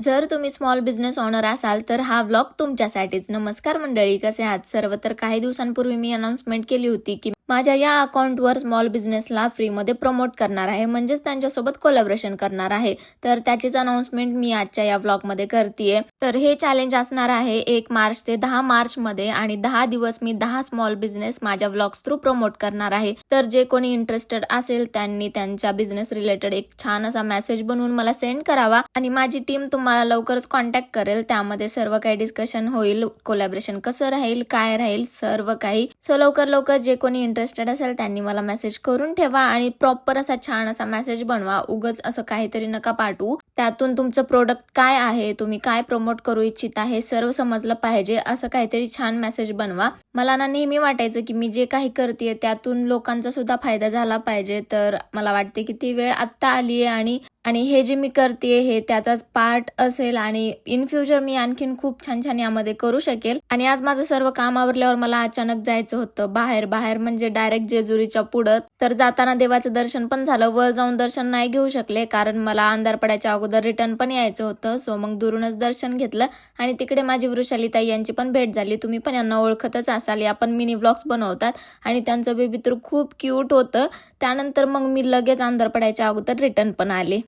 जर तुम्ही small business owner असाल तर हा व्लॉग तुमच्यासाठीच. नमस्कार मंडळी, कसे आहात सर्व? तर काही दिवसांपूर्वी मी अनाउन्समेंट केली होती की माझ्या या अकाउंटवर स्मॉल बिझनेसला फ्रीमध्ये प्रमोट करणार आहे, म्हणजेच त्यांच्यासोबत कोलॅबोरेशन करणार आहे. तर त्याचीच अनाउन्समेंट मी आजच्या या व्लॉगमध्ये करतेय. तर हे चॅलेंज असणार आहे 1 मार्च ते 10 मार्च मध्ये आणि 10 दिवस मी 10 स्मॉल बिझनेस माझ्या व्लॉग्स थ्रू प्रमोट करणार आहे. तर जे कोणी इंटरेस्टेड असेल त्यांनी त्यांच्या बिझनेस रिलेटेड एक छान असा मेसेज बनवून मला सेंड करावा आणि माझी टीम तुम्हाला लवकरच कॉन्टॅक्ट करेल. त्यामध्ये सर्व काही डिस्कशन होईल, कोलॅबोरेशन कसं राहील, काय राहील, सर्व काही. सो लवकर जे कोणी इंटरेस्टेड असेल त्यांनी मला मेसेज करून ठेवा आणि प्रॉपर असा छान असा मेसेज बनवा. उगच असं काहीतरी नका पाठवू. त्यातून तुमचं प्रोडक्ट काय आहे, तुम्ही काय प्रमोट करू इच्छिता हे सर्व समजलं पाहिजे. असं काहीतरी छान मेसेज बनवा. मला ना नेहमी वाटायचं की मी जे काही करते त्यातून लोकांचा सुद्धा फायदा झाला पाहिजे. तर मला वाटते की ती वेळ आत्ता आली आहे आणि हे जे मी करते हे त्याचाच पार्ट असेल आणि इन फ्युचर मी आणखीन खूप छान यामध्ये करू शकेल. आणि आज माझं सर्व काम आवरल्यावर मला अचानक जायचं होतं बाहेर म्हणजे डायरेक्ट जेजुरीच्या पुढं. तर जाताना देवाचं दर्शन पण झालं. वर जाऊन दर्शन नाही घेऊ शकले कारण मला अंधार पडायच्या अगोदर रिटर्न पण यायचं होतं. सो मग दुरूनच दर्शन घेतलं आणि तिकडे माझी वृषाली ताई यांची पण भेट झाली. तुम्ही पण यांना ओळखतच असाल, या पण मिनी व्लॉग्स बनवतात आणि त्यांचं बेबी तर खूप क्यूट होतं. त्यानंतर मग मी लगेच अंधार पडायच्या अगोदर रिटर्न पण आले.